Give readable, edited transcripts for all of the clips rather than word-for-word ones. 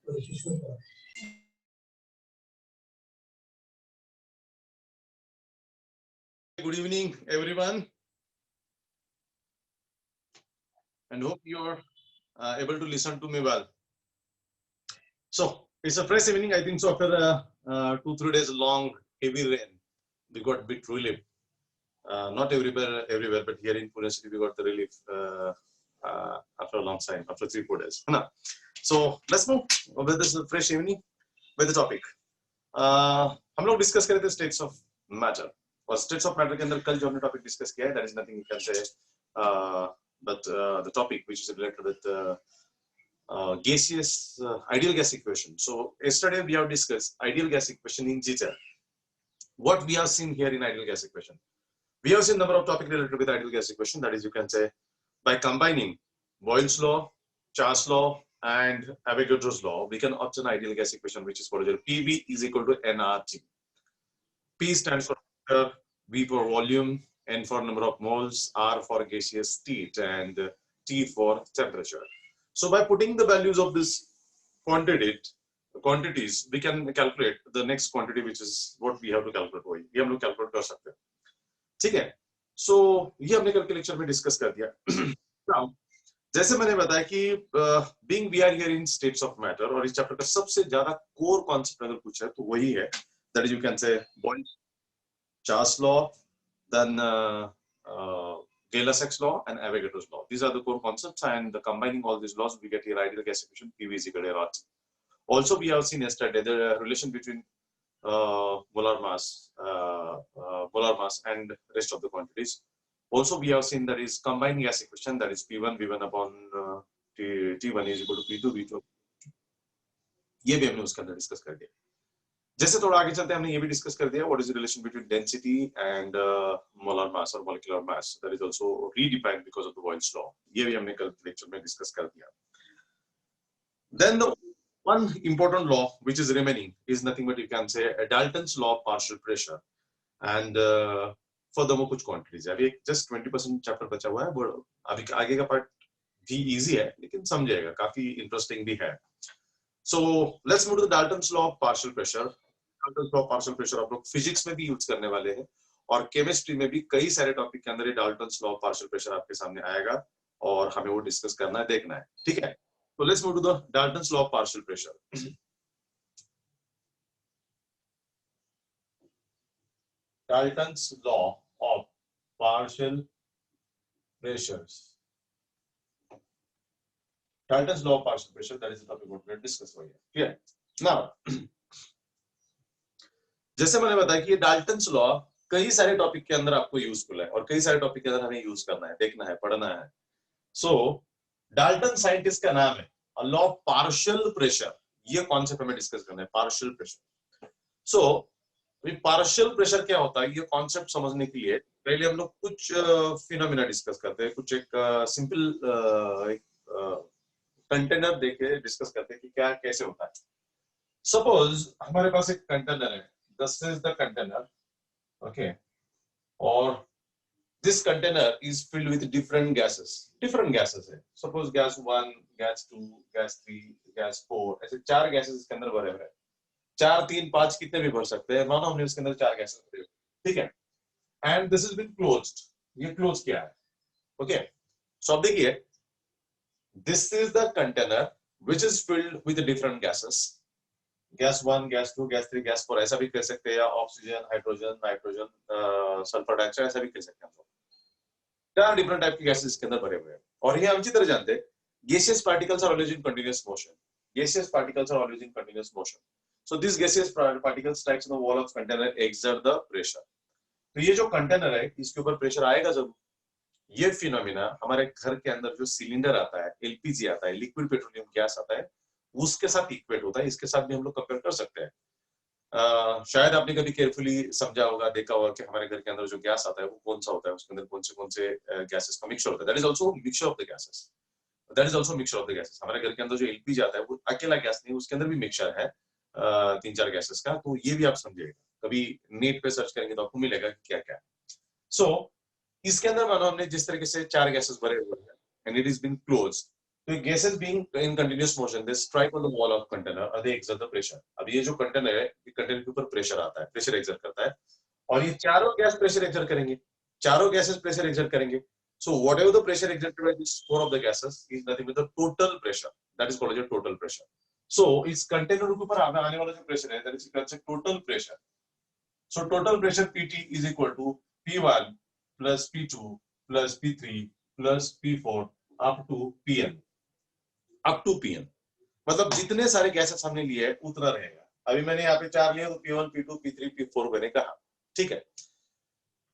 Good evening, everyone, and hope you're able to listen to me well. So it's a fresh evening. I think so. After 2-3 days long heavy rain, we got a bit relief. Not everywhere, but here in Pune city, we got the relief after a long time, after 3-4 days. So let's move with this fresh evening with the topic. हम लोग discuss कर रहे थे states of matter और states of matter के अंदर कल जो हमने टॉपिक डिस्कस किया है that is nothing you can से but the topic which is related with gaseous ideal gas equation. So yesterday we have discussed ideal gas equation in detail. What we have seen here in ideal gas equation, we have seen number of topics related with ideal gas equation. That is, you can say by combining Boyle's law, Charles law, and Avogadro's law, we can obtain ideal gas equation, which is for PV is equal to nRT. P stands for pressure, V for volume, N for number of moles, R for gaseous state, and T for temperature. So by putting the values of this quantities, we can calculate the next quantity, which is what we have to calculate. ये हम लोग calculate कर सकते हैं, ठीक है? So ये हमने कल के लेक्चर में डिस्कस कर दिया. Now, जैसे मैंने बताया कि being we are here in states of matter और इस चैप्टर का सबसे ज्यादा कोर कॉन्सेप्ट अगर पूछा है तो वही है, that is you can say Boyle's, Charles law, then Gay-Lussac's law and Avogadro's law. These are the core concepts, and combining all these laws, we get here ideal gas equation PV is equal to RT. Also, we have seen yesterday the relation between molar mass and rest of the quantities. Also, we have seen that is combined gas equation, that is P1 V1 upon T1 is equal to P2 V2. ये भी हमने उसके अंदर discuss कर दिया. जैसे थोड़ा आगे चलते हैं हमने ये भी डिस्कस कर दिया what is the relation between density and molar mass or molecular mass, that is also redefined because of the Boyle's law. ये भी हमने कल लेक्चर में डिस्कस कर दिया. Then the one important law which is remaining is nothing but you can say Dalton's law of partial pressure, and furthermore कुछ quantities है. अभी just 20% चैप्टर बचा हुआ है, अभी आगे का पार्ट भी इजी है लेकिन समझेगा, काफी इंटरेस्टिंग भी है. So let's move to the Dalton's law of partial pressure. Dalton's law of partial pressure आप लोग फिजिक्स में भी यूज करने वाले हैं और केमिस्ट्री में भी कई सारे टॉपिक के अंदर ये Dalton's law of partial pressure आपके सामने आएगा और हमें वो डिस्कस करना है, देखना है, ठीक है? So let's move to the Dalton's law of partial pressure. Dalton's law of partial pressures. Dalton's law of partial pressure, that is the topic we're going to discuss over here. Clear? Now, जैसे मैंने बताया कि ये Dalton's law कई सारे topic के अंदर आपको यूजफुल है और कई सारे टॉपिक के अंदर हमें यूज करना है, देखना है, पढ़ना है. सो डाल्टन साइंटिस्ट का नाम है लॉ ऑफ पार्शियल प्रेशर. ये कॉन्सेप्ट हमें डिस्कस करना है, partial pressure. So partial pressure क्या होता है, ये कॉन्सेप्ट समझने के लिए पहले हम लोग कुछ फिनोमेना डिस्कस करते हैं, कुछ एक सिंपल कंटेनर देके डिस्कस करते हैं कि क्या कैसे होता है. सपोज हमारे पास एक कंटेनर है, this is the container, okay, or this container is filled with different gases है. Suppose gas 1, gas 2, gas 3, gas 4, ऐसे 4 gases इसके अंदर भरे हुए हैं. 4, 3, 5 कितने भी भर सकते हैं, मानो हमने इसके अंदर 4 gases भरे हुए, ठीक है? And this has been closed. ये close किया है, okay? So अब देखिए, this is the container which is filled with different gases. Gas 1, gas 2, gas 3, gas 4 ऐसा भी कह सकते हैं, या oxygen, hydrogen, nitrogen, sulphur dioxide ऐसा भी कह सकते हैं. 4 डिफरेंट टाइप की गैसेस इसके अंदर भरे हुए हैं और ये हम अच्छी तरह जानते हैं gaseous particles are always in continuous motion. Gaseous particles are always in continuous motion. So these gaseous particles strikes on the wall of container exert the pressure. तो ये जो कंटेनर है इसके ऊपर प्रेशर आएगा जरूर. ये फिनोमेना हमारे घर के अंदर जो सिलेंडर आता है, एलपीजी आता है, लिक्विड पेट्रोलियम गैस आता है, उसके साथ इक्वेट होता है. इसके साथ भी हम लोग कंपेयर कर सकते हैं. शायद आपने कभी केयरफुली समझा होगा, देखा होगा कि हमारे घर के अंदर जो गैस आता है वो कौन सा होता है, उसके अंदर कौन से गैसेस का मिक्सचर होता है. That is also mixture of the gases. That is also mixture of the gases. हमारे घर के अंदर जो एलपीजी आता है वो अकेला गैस नहीं, उसके अंदर भी मिक्सचर है 3-4 गैसेस का. तो ये भी आप समझिएगा, कभी नेट पे सर्च करेंगे तो आपको मिलेगा कि क्या क्या है. सो इसके अंदर मानो हमने जिस तरीके से 4 गैसेस भरे हुए हैं and it is been closed, तो gases being in continuous motion, they strike on the wall of container or they exert the pressure. अब ये जो कंटेनर है, कंटेनर के ऊपर प्रेशर आता है, प्रेशर एक्सर्ट करता है, और ये चारों गैस प्रेशर एक्सर्ट करेंगे, चारों गैसेस प्रेशर एक्सर्ट करेंगे. So whatever the pressure exerted by this four of the gases is nothing but the total pressure. That is called as total pressure. So इस container के ऊपर आने वाला जो pressure है, that is equal to total pressure. So total pressure PT is equal to P1 plus P2 plus P3 plus P4 up to Pn. Up to Pn. मतलब जितने सारे गैसेस हमने लिए हैं उतना रहेगा. अभी मैंने यहाँ पे 4 लिए तो P1, P2, P3, P4 मैंने कहा. ठीक है.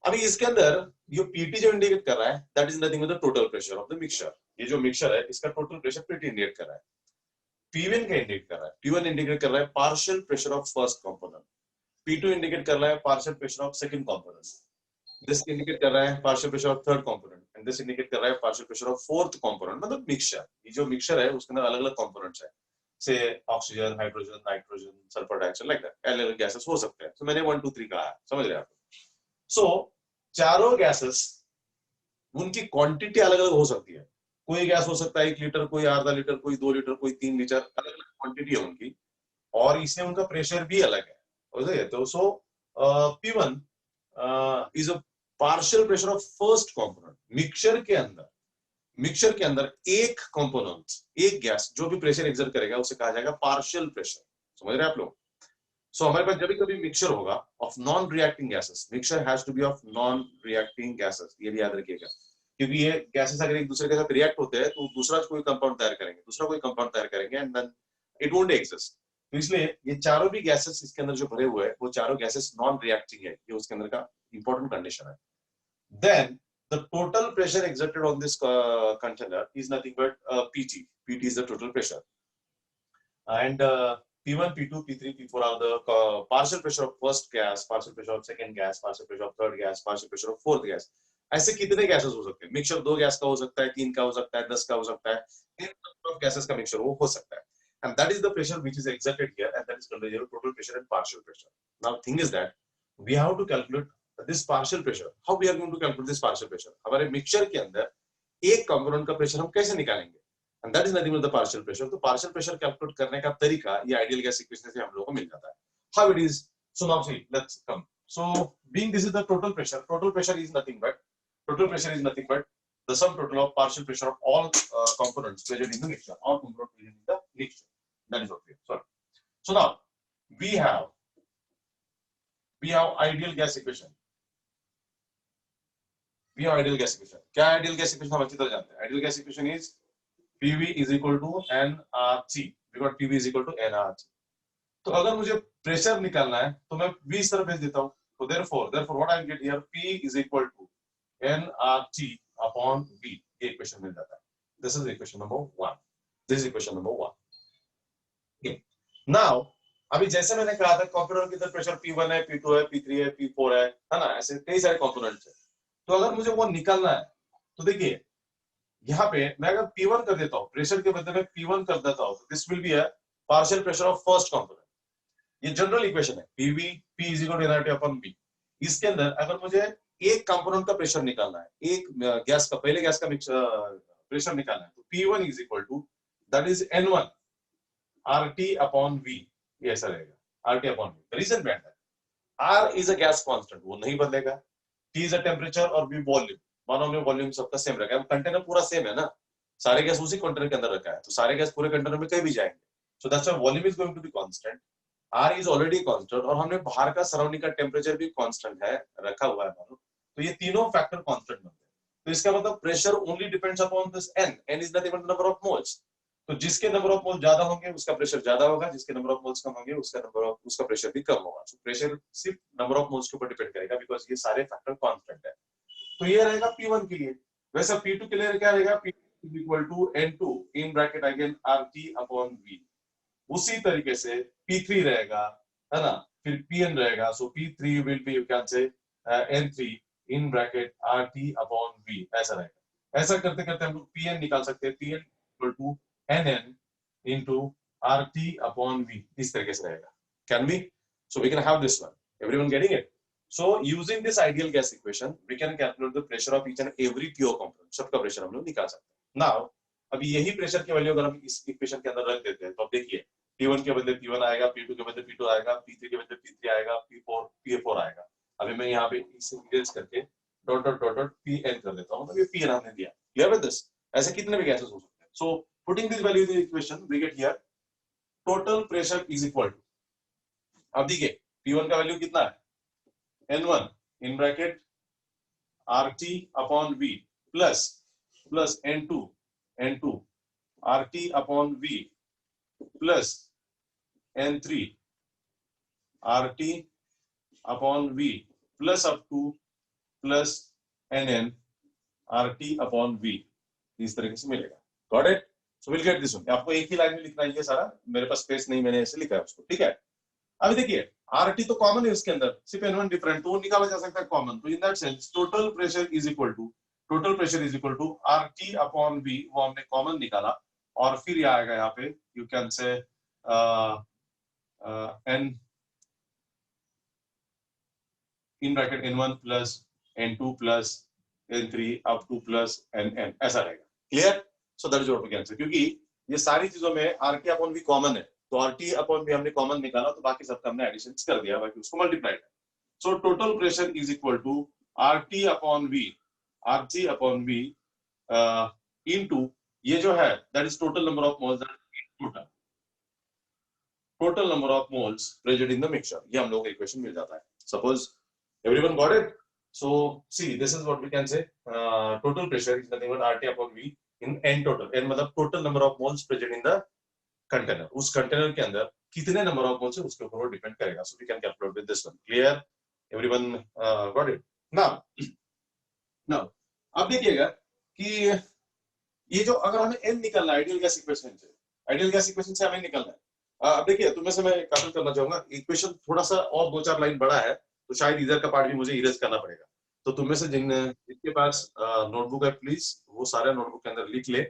अभी इसके अंदर ये Pt जो इंडिकेट कर रहा है, that is nothing but the total pressure of the mixture. ये जो मिक्सचर है, इसका टोटल प्रेशर Pt इंडिकेट कर रहा है. P1 का इंडिकेट कर रहा है. P1 इंडिकेट कर रहा है partial pressure of first component. P2 indicate कर रहा है partial pressure of second component. This indicate कर रहा है partial pressure of third component. And this indicate कर रहा है partial pressure of fourth component. मतलब मिक्सचर. ये जो मिक्सचर है उसके अंदर अलग-अलग कंपोनेंट्स है. से oxygen, hydrogen, nitrogen, sulphur dioxide like that. अलग-अलग गैसेस हो सकते हैं. तो मैंने 1 2 3 कहा है. समझ रहे हैं आप? सो चारों गैसेस उनकी क्वांटिटी अलग-अलग हो सकती है. कोई गैस हो सकता है 1 लीटर, कोई आधा लीटर, कोई 2 लीटर, कोई 3 लीटर. अलग-अलग क्वांटिटी है उनकी और इसमें उनका प्रेशर भी अलग है. समझ रहे? तो सो P1 is a partial pressure of first component. Mixture के अंदर एक कंपोनेंट, एक गैस जो भी प्रेशर एक्सर्ट करेगा उसे कहा जाएगा पार्शियल प्रेशर. समझ रहे हैं आप लोग? सो हमारे पास जब भी मिक्सचर होगा of non reacting gases, mixture has to be of non reacting gases. ये भी याद रखिएगा क्योंकि ये गैसेस अगर एक दूसरे के साथ रिएक्ट होते हैं तो दूसरा कोई कंपाउंड तैयार करेंगे, दूसरा कोई कंपाउंड तैयार करेंगे and then it won't exist. तो इसलिए ये चारों भी गैसेस इसके अंदर जो भरे हुए हैं वो चारों गैसेस नॉन रिएक्टिंग है. ये उसके अंदर का इंपॉर्टेंट कंडीशन है. Then the total pressure exerted on this container is nothing but Pt. Pt is the total pressure, and P1, P2, P3, P4 are the partial pressure of first gas, partial pressure of second gas, partial pressure of third gas, partial pressure of fourth gas. ऐसे कितने gases हो सकते हैं? Mixture 2 gas का हो सकता है, 3 का हो सकता है, 10 का हो सकता है. इन नंबर ऑफ गैसेस का मिक्सचर वो हो सकता है. And that is the pressure which is exerted here, and that is called the total pressure and partial pressure. Now, thing is that we have to calculate this partial pressure. How we are going to calculate this partial pressure? हमारे mixture के अंदर एक component का pressure हम कैसे निकालेंगे? And that is nothing but the partial pressure. तो partial pressure calculate करने का तरीका ये आइडियल गैस इक्वेशन से हम लोगों को मिल जाता है. How it is? So now see, let's come. So being this is the total pressure. Total pressure is nothing but the sum total of partial pressure of all components present in the mixture. All components present in the mixture. That is okay. Sorry. So now we have ideal gas equation. We have ideal gas equation. क्या ideal gas equation हम अच्छी तरह जानते हैं. Ideal gas equation is PV is equal to nRT. Because PV is equal to nRT. तो अगर मुझे pressure निकालना है तो मैं V इस तरह भेज देता हूँ. तो therefore what I get here, P is equal to nRT upon V. ये equation मिल जाता है. This is equation number 1. This is equation number 1. Okay. Now अभी जैसे मैंने कहा था कंपोनेंट के अंदर प्रेशर P1 है, P2 है, P3 है, P4 है ना? ऐसे कई सारे कंपोनेंट्स हैं. तो अगर मुझे वो निकालना है तो देखिए यहाँ पे मैं अगर P1 कर देता हूँ, प्रेशर के बदले में P1 कर देता हूँ, this will be a partial pressure of first component. ये जनरल इक्वेशन है. PV P is equal to nRT upon V. इसके अंदर अगर मुझे एक कंपोनेंट का प्रेशर निकालना है, एक गैस का, पहले गैस का प्रेशर निकालना है, तो P1 is equal to that is N1 RT upon V. ये ऐसा रहेगा RT upon V. रीजन बेहिंड है, R is a gas constant, वो नहीं बदलेगा. T is a temperature और V वॉल्यूम. मानो में वॉल्यूम सबका सेम रहेगा. कंटेनर पूरा सेम है ना, सारे गैस उसी कंटेनर के अंदर रखा है, तो सारे गैस पूरे कंटेनर में कहीं भी जाएंगे. So that's why volume is going to be constant. R is already constant और हमने बाहर का सराउंडिंग का टेम्परेचर भी कांस्टेंट है, रखा हुआ है मानो. तो ये तीनों फैक्टर कांस्टेंट बनते हैं. तो इसका मतलब pressure only depends upon this N. N is nothing but the number of moles. तो जिसके नंबर ऑफ मोल ज्यादा होंगे उसका प्रेशर ज्यादा होगा, जिसके नंबर ऑफ मोल्स कम होंगे उसका प्रेशर भी कम होगा. सो प्रेशर सिर्फ नंबर ऑफ मोल्स के ऊपर डिपेंड करेगा बिकॉज़ ये सारे फैक्टर कांस्टेंट है. तो ये रहेगा P1 के लिए. वैसे P2 के लिए क्या रहेगा? P is equal to N2 in bracket again RT upon V. उसी तरीके से P3 रहेगा, है ना? फिर Pn रहेगा. सो P3 will be, you can say N3 in bracket RT upon V. ऐसा रहेगा. ऐसा करते करते हम लोग Pn निकाल सकते हैं. Pn equal to Nn into RT upon V. इस तरीके से रहेगा. Can we? So we can have this one. Everyone getting it? So using this ideal gas equation, we can calculate the pressure of each and every pure component. सबका pressure हम लोग निकाल सकते हैं. Now अब यही प्रेशर की value अगर हम इस इक्वेशन के अंदर रख देते हैं तो अब देखिए P1 के बदले P1 आएगा, P2 के बदले P2 आएगा, P3 के बदले P3 आएगा, P4 आएगा। अभी मैं यहाँ पे इसे इरेज करके dot dot dot dot Pn कर देता हूँ, तो ये Pn हमने दिया। Clear with this? ऐसे कितने भी गैसेस हो सकते हैं। So putting this value in the equation we get here total pressure is equal to, अब देखिए P1 का वैल्यू कितना है, N1 in bracket RT upon V plus N2 RT upon V plus N3 RT upon V plus up to plus NN RT upon V, इस तरीके से मिलेगा। Got it? So will get this one. आपको एक ही line में लिखना है ये सारा, मेरे पास स्पेस नहीं, मैंने ऐसे लिखा है उसको। ठीक है, अभी देखिए RT तो कॉमन है उसके अंदर, सिर्फ N1 डिफरेंट, तो वो निकाला जा सकता है कॉमन। तो in that sense total pressure is equal to RT upon V, वो हमने कॉमन निकाला, और फिर ये आएगा यहाँ पे you can say N in bracket N1 plus N2 plus N3 up to plus NN, ऐसा रहेगा। Clear? So that is what we can say, क्योंकि ये सारी चीजों में RT अपॉन V कॉमन है, तो RT अपॉन V हमने कॉमन निकाला, तो बाकी सबका हमने एडिशन कर दिया, बाकी उसको मल्टीप्लाइड है। So total pressure is equal to RT upon V into ये जो है that is total number of moles, total number of moles present in the mixture, ये हम लोगों को इक्वेशन मिल जाता है। Suppose everyone got it? So see, this is what we can say, total pressure is nothing but RT upon V in N total, N मतलब total number of moles present in the container, उस container के अंदर कितने number of moles है उसके ऊपर वो depend करेगा। So we can calculate with this one. Clear? Everyone got it? Now अब देखिएगा कि ये जो अगर हमें N निकालना है आइडियल गैस इक्वेशन से, आइडियल गैस इक्वेशन से हमें निकालना है। अब देखिए तुम्हें से मैं काफी करना चाहूंगा, इक्वेशन थोड़ा सा और 2-4 लाइन बड़ा है, तो शायद इधर का पार्ट भी मुझे इरेज करना पड़ेगा। तो तुम में से जिनके पास नोटबुक है प्लीज वो सारे नोटबुक के अंदर लिख ले,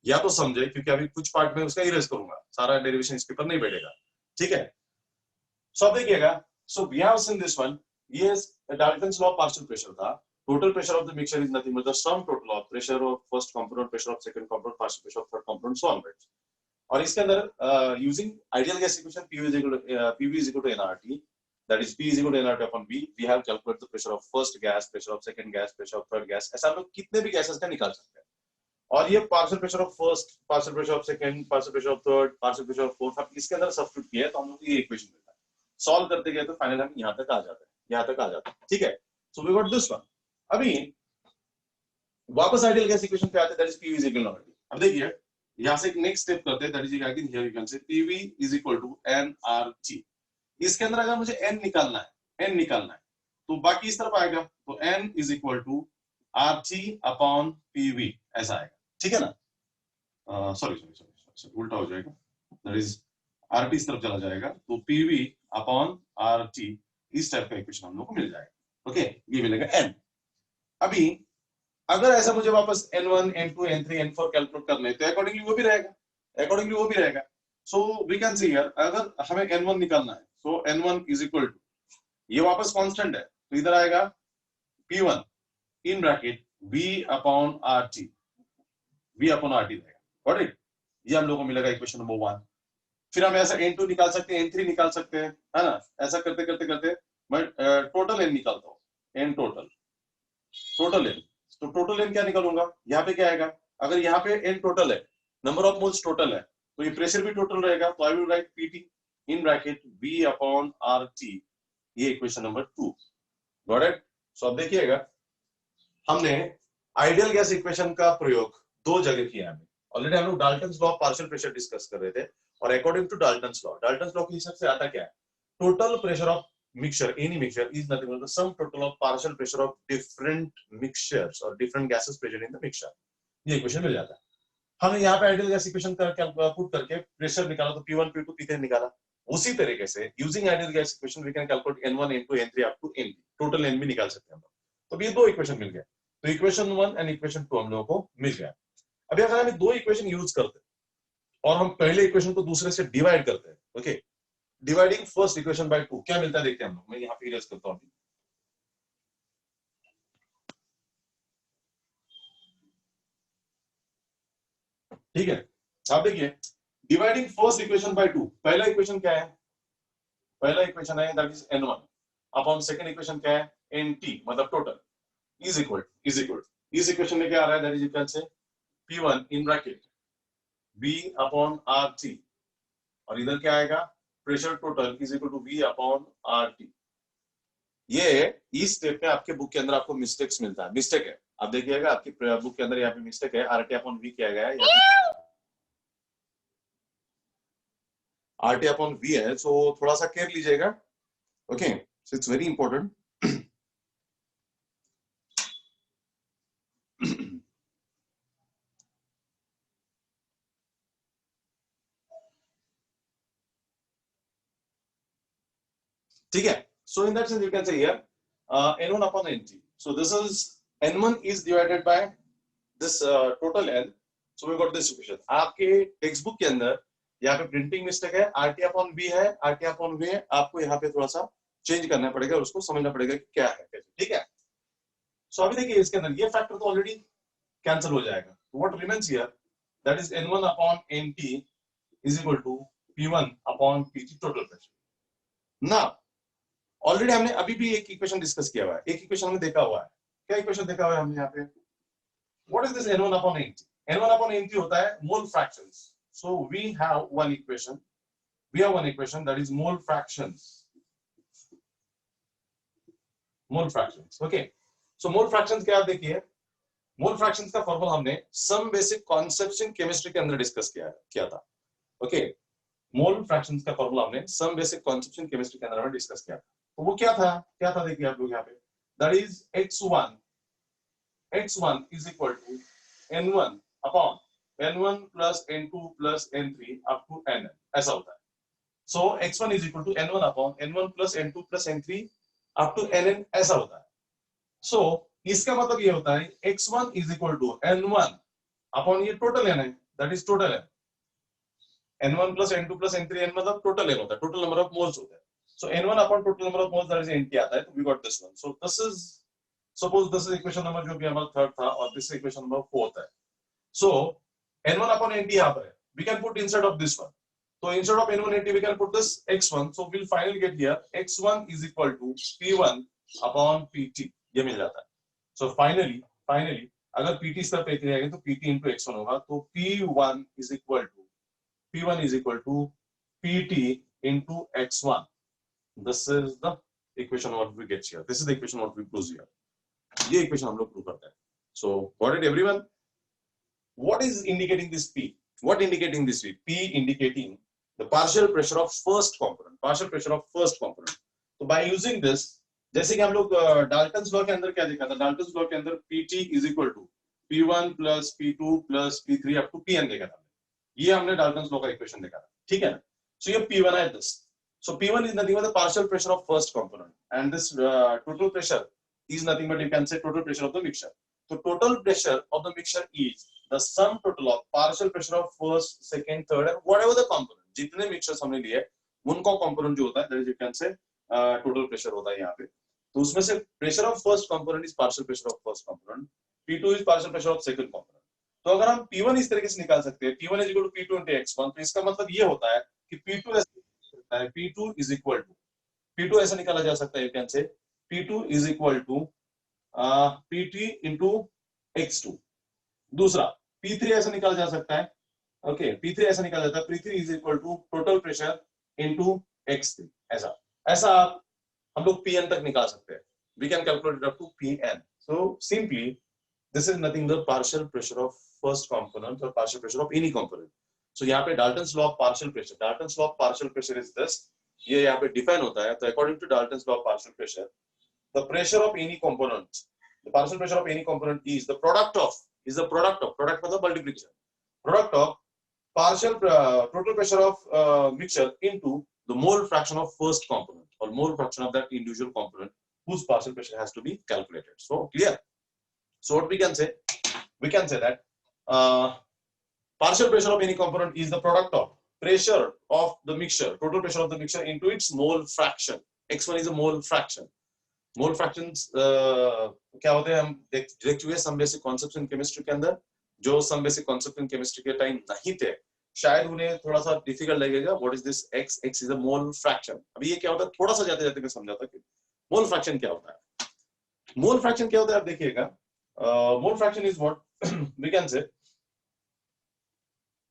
या तो समझे, क्योंकि अभी कुछ पार्ट में उसका इरेज करूंगा, सारा डेरिवेशन इसके ऊपर नहीं बैठेगा। ठीक है, सो अब देखिएगा, so we have seen this one, ये Dalton's law of partial pressure था। Total pressure of the mixture is nothing but the sum total of pressure of first component, pressure of second component, partial pressure of third component, so onwards. और इसके अंदर using ideal gas equation PV is equal to nRT, that is P is equal to nRT upon V, we have calculated the pressure of first gas, pressure of second gas, pressure of third gas, ऐसा हम लोग कितने भी gases का निकाल सकते हैं। और ये partial pressure of first, partial pressure of second, partial pressure of third, partial pressure of fourth, हम इसके अंदर सब्स्टिट्यूट किया तो हम लोग ये इक्वेशन मिलता है। सॉल्व करते गए तो फाइनल हम यहाँ तक आ जाते हैं, यहाँ तक आ जाते हैं। ठीक है, so we got this one. अभी वापस आइडियल गैस इक्वेशन पे आते हैं, that is PV is equal to nRT। अब देखिए यहाँ से एक नेक्स्ट स्टेप करते हैं, that is again here you can से PV is equal to nRT। इसके अंदर अगर मुझे N निकालना है तो बाकी इस तरफ आएगा, तो N is equal to RT upon PV, ऐसा आएगा। ठीक है ना? सॉरी उल्टा हो जाएगा, दैट इज RT इस तरफ चला जाएगा, तो PV upon RT, इस टाइप का इक्वेशन हम लोग को मिल जाएगा। ओके, ये मिलेगा N। अभी अगर ऐसा मुझे वापस N1, N2, N3, N4 calculate करना है तो अकॉर्डिंगली वो भी रहेगा। So we can see here, अगर हमें N1 निकालना है, सो N1 इज इक्वल टू, ये वापस कांस्टेंट है तो इधर आएगा P1 in bracket V upon RT रहेगा। Got it? ये हम लोगों को मिलेगा इक्वेशन नंबर 1। फिर हम ऐसा N2 निकाल सकते हैं, N3 निकाल सकते हैं, है ना? ऐसा करते करते मैं टोटल N निकालता हूँ, N टोटल N। तो टोटल N क्या निकालूंगा, यहाँ पे क्या आएगा, अगर यहाँ पे N टोटल है, नंबर ऑफ मोल्स टोटल है, तो ये प्रेशर भी टोटल रहेगा, तो I will write PT in bracket V upon RT, ये equation number 2। Got it? So अब देखिएगा, हमने आइडियल गैस इक्वेशन का प्रयोग 2 जगह किया है। ऑलरेडी हम लोग Dalton's law of partial pressure discuss कर रहे थे, और अकॉर्डिंग टू डाल्टन्स लॉ के हिसाब से आता क्या है, total pressure of mixture, any mixture is nothing but the sum total of partial pressure of different mixtures or different gases present in the mixture, ये इक्वेशन मिल जाता है। हमने यहाँ पे आइडियल गैस इक्वेशन पुट करके प्रेशर निकाला, तो P1, P2, P3 निकाला। उसी तरीके से using ideal gas equation we can calculate N1, N2, N3 up to N, total N भी निकाल सकते हैं हम। तो ये 2 इक्वेशन मिल गए, तो इक्वेशन 1 एंड इक्वेशन 2 हम लोगों को मिल गया। अभी अगर हम 2 इक्वेशन यूज करते हैं और हम पहले इक्वेशन को दूसरे से डिवाइड करते हैं, okay, dividing first equation by 2 क्या मिलता है देखते हैं हम लोग। मैं यहाँ पे इरेज करता हूँ। ठीक है, आप देखिए डिवाइडिंग फर्स्ट इक्वेशन बाय 2, पहला इक्वेशन क्या है, पहला इक्वेशन है that is n1 upon second equation क्या है nt, मतलब टोटल इज इक्वल इस इक्वेशन में क्या आ रहा है दैट इज इक्वल से p1 in bracket v upon rt, और इधर क्या आएगा pressure total is equal to v upon rt। ये इस स्टेप में आपके बुक के अंदर आपको मिस्टेक्स मिलता है, मिस्टेक है, आप देखिएगा आपकी बुक के अंदर यहाँ पे मिस्टेक है, rt अपॉन v किया गया है, rt अपॉन v है, सो थोड़ा सा केयर लीजिएगा, okay, so it's very important. ठीक है, so in that sense you can say here n1 upon nt, so this is n1 is divided by this total n, so we got this equation। आपके text book के अंदर यहाँ पे printing mistake है, rt upon v है, rt upon v है, आपको यहाँ पे थोड़ा सा चेंज करना पड़ेगा और उसको समझना पड़ेगा कि क्या है कैसे, ठीक है। सो अभी देखिए इसके अंदर ये फैक्टर तो ऑलरेडी कैंसिल हो जाएगा, what remains here that is n1 upon nt is equal to p1 upon pt total pressure. ना ऑलरेडी हमने अभी भी एक इक्वेशन डिस्कस किया हुआ है, एक इक्वेशन हमने देखा हुआ है, क्या इक्वेशन देखा हुआ है हमने यहाँ पे, what is this n1 upon nt, n1 upon nt होता है mole fractions, so we have one equation that is mole fractions, okay. So mole fractions क्या, देखिए मोल फ्रैक्शंस का फॉर्मूला हमने some basic concepts in chemistry के अंदर discuss किया था, ओके। मोल फ्रैक्शंस का फॉर्मूला हमने some basic concepts in chemistry के अंदर हमने डिस्कस किया था, तो वो क्या था देखिए आप लोग यहाँ पे, that is x1 is equal to n1 upon n1 plus n2 plus n3 up to nn, ऐसा होता है। so x1 is equal to n1 upon n1 plus n2 plus n3 up to nn, ऐसा होता है। so इसका मतलब ये होता है x1 is equal to n1 upon ये टोटल n है, that is total n, n1 plus n2 plus n3 n मतलब टोटल n होता है, टोटल नंबर ऑफ मोल्स होता है। so n1 upon total number of moles, that is nt आता है, तो we got this one। so this is, suppose this is equation number जो भी हमारा थर्ड था और this is equation number fourth है। so n1 upon nt यहाँ पर है, we can put instead of this one, so instead of n1 nt we can put this x1, so we'll finally get here x1 is equal to p1 upon pt, ये मिल जाता है। so finally अगर pt इस तरफ पे जाएगा तो pt into x1 होगा, तो p1 is equal to pt into x1, this is the equation what we get here, this is the equation what we prove here, ये इक्वेशन हम लोग प्रूव करते हैं। सो got it everyone, what is indicating this p, what indicating this p indicating the partial pressure of first component, तो by using this, जैसे कि हम लोग डाल्टन्स लॉ के अंदर क्या देखा था, डाल्टन्स लॉ के अंदर pt is equal to p1 plus p2 plus p3 up to pn देखा था, ये हमने डाल्टन्स लॉ का इक्वेशन देखा था, ठीक है ना। सो ये p1 है this, so p1 is nothing but the partial pressure of first component, and this total pressure is nothing but you can say total pressure of the mixture, so total pressure of the mixture is the sum total of partial pressure of first, second, third and whatever the component, जितने mixtures हमने लिए उनका component जो होता है that is you can say total pressure होता है यहाँ पे, तो उसमें से pressure of first component is partial pressure of first component, p2 is partial pressure of second component। तो अगर हम p1 इस तरीके से निकाल सकते हैं, p1 is equal to p2 into x1, तो इसका मतलब ये होता है कि p2 p2 is equal to, p2 ऐसा निकाला जा सकता है, you can say p2 is equal to pt into x2। दूसरा p3 ऐसा निकाला जा सकता है, ओके, p3 ऐसा निकाला जाता है, p3 is equal to total pressure into x3, ऐसा हम लोग pn तक निकाल सकते हैं, we can calculate it up to pn। so simply this is nothing but partial pressure of first component or partial pressure of any component। so यहाँ पे Dalton's law of partial pressure is this, ये यहाँ पे define होता है, तो according to Dalton's law of partial pressure, the pressure of any component, the partial pressure of any component is the product of मतलब multiplication, product of partial total pressure of mixture into the mole fraction of first component or mole fraction of that individual component whose partial pressure has to be calculated। so clear? so what we can say that partial pressure of any component is the product of pressure of the mixture, total pressure of the mixture into its mole fraction, x1 is a mole fraction। Mole fractions क्या होते हैं हम देख चुके हैं some basic concepts in chemistry के अंदर, जो some basic concept in chemistry के टाइम नहीं थे, शायद उन्हें थोड़ा सा डिफिकल्ट लगेगा। What is this X? X is a mole fraction. अभी ये क्या होता है, थोड़ा सा जाते जाते मैं समझाता हूं मोल फ्रैक्शन क्या होता है। मोल फ्रैक्शन क्या होता है आप देखिएगा। Mole fraction is what we can say,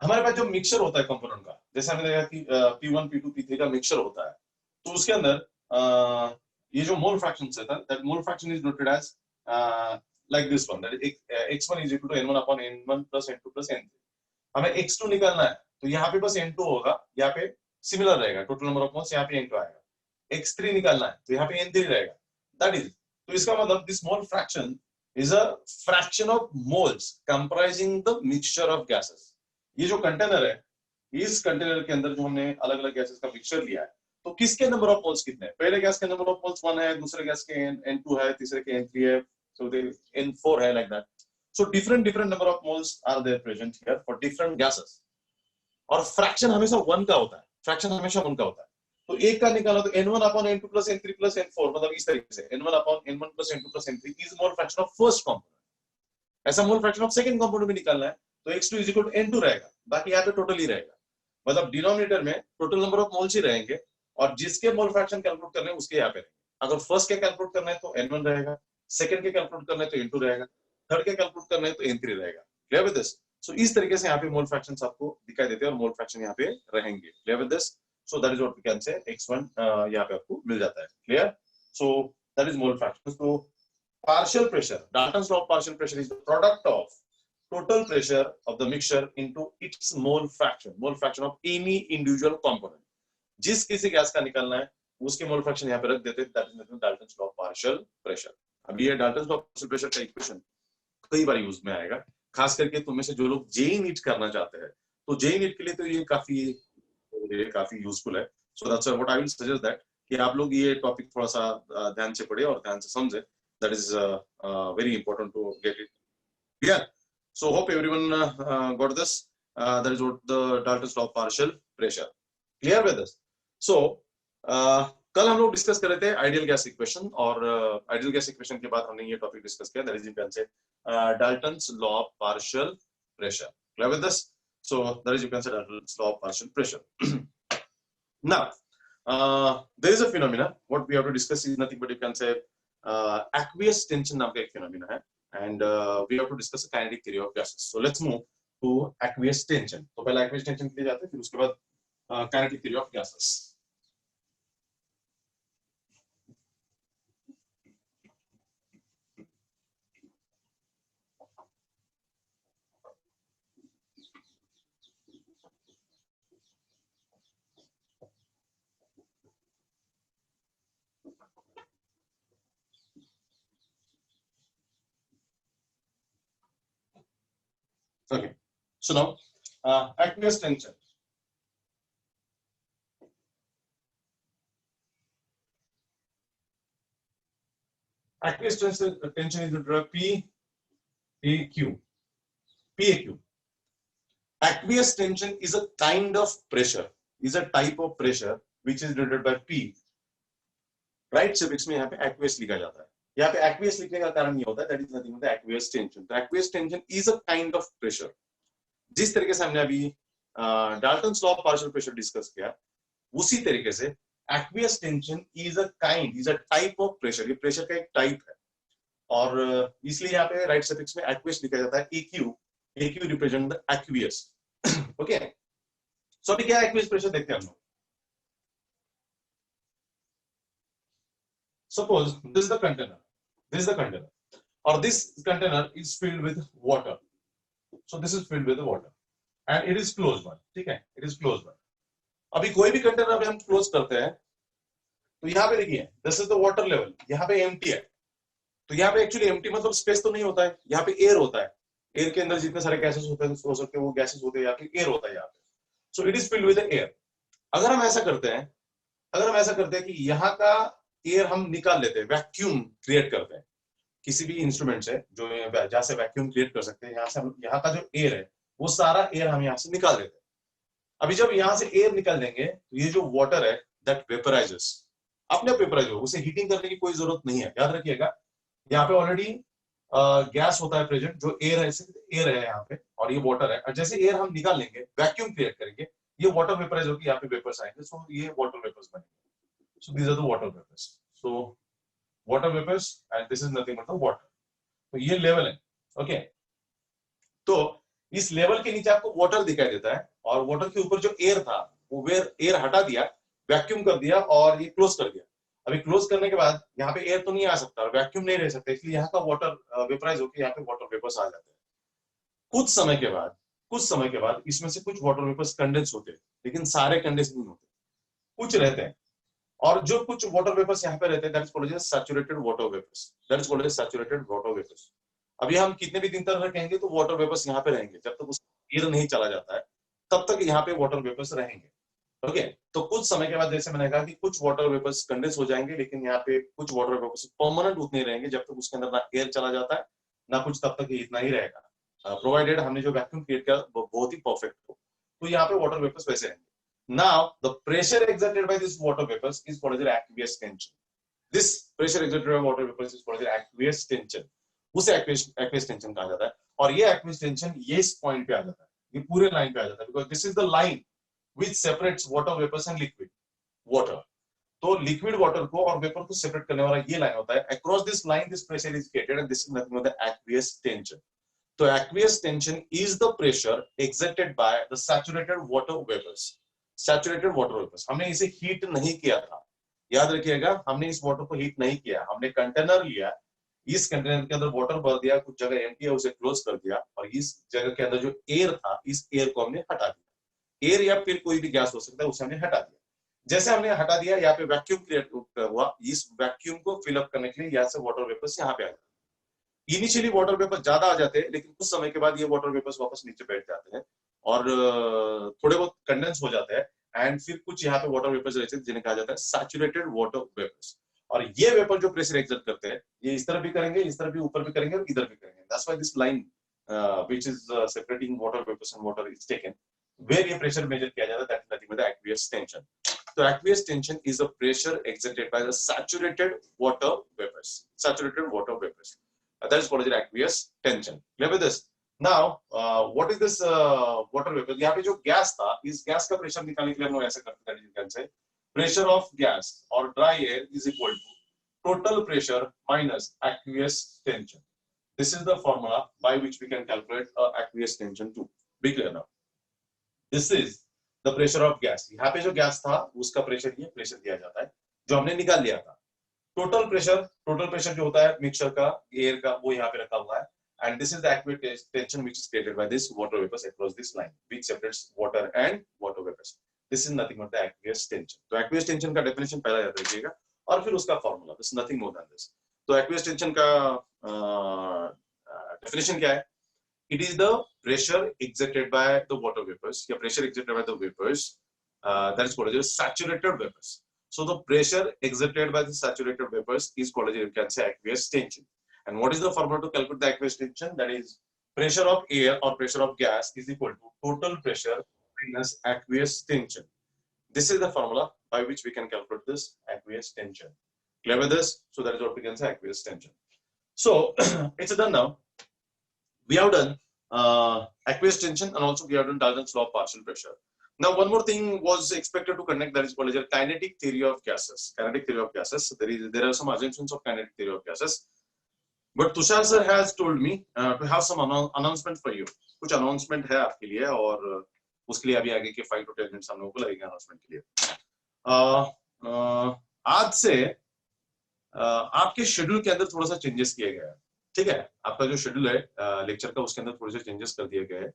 हमारे पास जो मिक्सचर होता है कंपोनेंट का, जैसे हमने देखा कि P1 P2 P3 का मिक्सचर होता है, तो उसके अंदर ये जो मोल फ्रैक्शन है, that mole fraction is noted as like this one, that x1 is equal to n1 upon n1 plus n2 plus n3। हमें x2 निकालना है, तो यहाँ पे बस n2 होगा, यहाँ पे सिमिलर रहेगा, टोटल नंबर ऑफ मोल्स यहाँ पे n2 आएगा। x3 निकालना है, तो यहाँ पे n3 रहेगा, दैट इज। तो इसका मतलब this mole fraction is a fraction of moles comprising the mixture of gases. ये जो कंटेनर है, इस कंटेनर के अंदर जो हमने अलग अलग गैसेस का मिक्सचर लिया है, तो किसके नंबर ऑफ मोल्स कितने हैं? पहले गैस के नंबर ऑफ मोल्स 1 है, दूसरे गैस के n2 है, तीसरे के n3 है, so the n4 है, like that। So different number of moles are there present here for different gases। और फ्रैक्शन हमेशा 1 का होता है, फ्रैक्शन हमेशा 1 का होता है। तो एक का निकाला तो n1 upon n2 plus n3 plus n4, मतलब इस तरीके से n1 upon n1 plus n2 plus n3 is mole fraction of first component। ऐसा mole fraction of second component भी निकालना है, तो x2 is equal to n2 रहेगा, बाकी यहाँ पे टोटल ही रहेगा। मतलब डिनोमिनेटर में टोटल नंबर ऑफ मोल्स ही रहेंगे, और जिसके मोल फ्रैक्शन कैलकुलेट करने हैं उसके यहाँ पे रहेंगे। अगर फर्स्ट के कैलकुलेट करना है तो n1 रहेगा, सेकंड के कैलकुलेट करना है तो n2 रहेगा, थर्ड के कैलकुलेट करना है तो n3 रहेगा। Clear with this? सो इस तरीके से यहाँ पे मोल फ्रैक्शंस आपको दिखाई देते हैं और मोल फ्रैक्शन यहाँ पे रहेंगे। Clear with this? So that is what we can say x1 यहाँ पे आपको मिल जाता है। Clear? So that is mole fraction. तो partial pressure, Dalton's law of partial pressure is the product of total pressure of the mixture into its mole fraction of any individual component। जिस किसी gas का निकालना है उसके mole fraction यहाँ पे रख देते हैं, that is Dalton's law of partial pressure. अब ये Dalton's law of partial pressure का इक्वेशन कई बार यूज में आएगा, खास करके तुम में से जो लोग जेई नीट करना चाहते हैं, तो जेई नीट के लिए तो ये काफी यूजफुल है। So that's what I will suggest that कि आप लोग ये टॉपिक थोड़ा सा ध्यान से पढ़े और ध्यान से समझे। That is very important to get it clear. So hope everyone got this. That is what the Dalton's law of partial pressure. Clear with this? So कल हम लोग डिस्कस कर रहे थे आइडियल गैस इक्वेशन, और आइडियल गैस इक्वेशन के बाद हमने ये टॉपिक डिस्कस किया, that is you can say Dalton's law of partial pressure. Clear with this? So that is you can say Dalton's law of partial pressure. Now there is a phenomena what we have to discuss is nothing but you can say aqueous tension नाम का एक phenomena है, and we have to discuss the kinetic theory of gases। so let's move to aqueous tension। तो पहले aqueous tension के लिए जाते हैं, फिर उसके बाद kinetic theory of gases। Okay, so now aqueous tension। Aqueous tension is PAQ. PAQ. Aqueous tension is a kind of pressure, is a type of pressure which is denoted by P। Right suffix में यहाँ पे aqueous लिखा जाता है। यहाँ पे aqueous लिखने का कारण ये होता है, that is nothing but aqueous tension। तो aqueous tension is a kind of pressure। जिस तरीके से हमने अभी Dalton's law of partial pressure discuss किया, उसी तरीके से aqueous tension is a kind, is a type of pressure। ये प्रेशर का एक टाइप है, और इसलिए यहाँ पे राइट सफिक्स में aqueous लिखा जाता है। AQ, AQ represent the aqueous। Okay, so अभी क्या aqueous प्रेशर देखते हैं हम लोग। Suppose this is the container, or this container is filled with water। So this is filled with water and it is closed one। ठीक है, it is closed one। अभी कोई भी कंटेनर अभी हम क्लोज करते हैं, तो यहाँ पे देखिए this is the water level, यहाँ पे एम्प्टी है। तो यहाँ पे एक्चुअली एम्प्टी मतलब स्पेस तो नहीं होता है, यहाँ पे एयर होता है। एयर के अंदर जितने सारे गैसेस होते हैं हो सकते हैं वो गैसेस होते हैं, यहाँ पे एयर होता है यहाँ पे। So it is filled with air. अगर हम ऐसा करते हैं कि यहाँ का एयर हम निकाल लेते हैं, वैक्यूम क्रिएट करते हैं किसी भी इंस्ट्रूमेंट से जो जहां से वैक्यूम क्रिएट कर सकते हैं, यहाँ से यहाँ का जो एयर है वो सारा एयर हम यहाँ से निकाल देते हैं। अभी जब यहाँ से एयर निकाल देंगे तो ये जो वाटर है दैट वेपराइजेस, अपने आप वेपराइज हो, उसे हीटिंग करने की कोई जरूरत नहीं है। याद रखिएगा यहाँ पे ऑलरेडी गैस होता है प्रेजेंट, जो एयर है, एयर है यहाँ पे और ये वाटर है, और जैसे एयर हम निकाल लेंगे, वैक्यूम क्रिएट करेंगे, ये वाटर वेपराइज होकर यहाँ पे वेपर्स आएंगे, सो ये वाटर वेपर्स बनेंगे। So these are the water vapours. So water vapours and this is nothing but the water. तो ये लेवल है, ओके। तो इस लेवल के नीचे आपको वाटर दिखाई देता है, और वाटर के ऊपर जो एयर था वो एयर हटा दिया, वैक्यूम कर दिया और ये क्लोज कर दिया। अभी क्लोज करने के बाद यहाँ पे एयर तो नहीं आ सकता और वैक्यूम नहीं रह सकता, इसलिए यहाँ का वाटर वेपराइज होकर यहाँ पे वाटर वेपर्स आ जाते हैं। कुछ समय के बाद इसमें से कुछ वाटर वेपर्स कंडेंस होते हैं, लेकिन सारे कंडेंस नहीं होते, कुछ रहते हैं। और जो कुछ वाटर वेपर्स यहाँ पे रहते हैं, that is called as saturated water vapours, that is called as saturated water vapours. अभी हम कितने भी दिन तक रखेंगे तो वाटर वेपर्स यहाँ पे रहेंगे, जब तक उसका एयर नहीं चला जाता है तब तक यहाँ पे वाटर वेपर्स रहेंगे, ओके। तो कुछ समय के बाद जैसे मैंने कहा कि कुछ वाटर वेपर्स कंडेंस हो जाएंगे, लेकिन यहाँ पे कुछ वाटर वेपर्स परमानेंट उतने रहेंगे जब तक उसके अंदर ना एयर चला जाता है ना कुछ, तब तक इतना ही रहेगा, प्रोवाइडेड हमने जो वैक्यूम क्रिएट किया वो बहुत ही परफेक्ट हो। तो यहाँ पे वाटर वेपर्स वैसे रहेंगे। Now the pressure exerted by these water vapors is called as aqueous tension. This pressure exerted by water vapors is called as aqueous tension. उसे aqueous tension कहा जाता है, और ये aqueous tension ये इस पॉइंट पे आ जाता है, ये पूरे लाइन पे आ जाता है, because this is the line which separates water vapors and liquid water. तो liquid water को और vapor को separate करने वाला ये लाइन होता है। Across this line this pressure is created and this is nothing but the aqueous tension. तो aqueous tension is the pressure exerted by the saturated water vapors. Saturated water vapours, हमने इसे heat नहीं किया था, याद रखिएगा, हमने इस वाटर को हीट नहीं किया, हमने कंटेनर लिया, इस कंटेनर के अंदर वाटर भर दिया, कुछ जगह एम्प्टी है उसे क्लोज कर दिया, और इस जगह के अंदर जो एयर था इस एयर को हमने हटा दिया। एयर या फिर कोई भी गैस हो सकता है, उसे हमने हटा दिया। जैसे हमने हटा दिया, यहाँ पे वैक्यूम क्रिएट हुआ, इस वैक्यूम को फिलअप करने के लिए यहाँ से वाटर वेपर्स यहाँ पे आ जाते हैं। इनिशियली वाटर वेपर्स ज्यादा आ जाते हैं, लेकिन कुछ समय के बाद ये वाटर वेपर्स वापस नीचे बैठ जाते हैं और थोड़े बहुत कंडेंस हो जाते हैं, एंड फिर कुछ यहाँ पे वाटर वेपर्स रहते हैं जिन्हें कहा जाता है सैचुरेटेड वाटर वेपर्स। और ये वेपर जो प्रेशर एक्सर्ट करते हैं, ये इस तरफ भी करेंगे, इस तरफ भी, ऊपर भी करेंगे और इधर भी करेंगे। That's why this line which is separating water vapours and water is taken, where ये प्रेशर मेजर किया जाता है, that is nothing but the aqueous tension. तो aqueous tension is the pressure exerted by the saturated water vapours, saturated water vapours, that is called as aqueous tension. Clear with this? Now, what is this water vapor? यहाँ पे जो gas था, इस gas का pressure निकालने के लिए हम लोग ऐसे करते हैं, you can say pressure of gas or dry air is equal to total pressure minus aqueous tension. This is the formula by which we can calculate aqueous tension too. Be clear now. This is the pressure of gas. यहाँ पे जो gas था उसका pressure, ये pressure दिया जाता है जो हमने निकाल लिया था। टोटल प्रेशर जो होता है मिक्सचर का, एयर का, वो यहाँ पे रखा हुआ है, and this is the aqueous tension which is created by this water vapors across this line which separates water and water vapors. This is nothing but the aqueous tension. तो aqueous tension का definition पहला याद रखिएगा और फिर उसका formula. This is nothing more than this. तो aqueous tension का definition क्या है? It is the pressure exerted by the water vapors या pressure exerted by the vapors that is called as saturated vapors. So the pressure exerted by the saturated vapors is called as, you can say, aqueous tension. And what is the formula to calculate the aqueous tension? That is pressure of air or pressure of gas is equal to total pressure minus aqueous tension. This is the formula by which we can calculate this aqueous tension. Clear with this? So that is what we can say aqueous tension. So it's done now. We have done aqueous tension and also we have done Dalton's law of partial pressure. Now, one more thing was expected to connect, that is called as a kinetic theory of gases. Kinetic theory of gases. There are some assumptions of kinetic theory of gases. But Tushar sir has told me to have some announcement for you. कुछ announcement है आपके लिए और उसके लिए अभी आगे के 5 to 10 minutes हम लोगों को लगेंगे announcement के लिए. आज से आपके शेड्यूल के अंदर थोड़ा सा चेंजेस किए गए हैं, ठीक है? आपका जो शेड्यूल है लेक्चर का उसके अंदर थोड़े से चेंजेस कर दिए गए हैं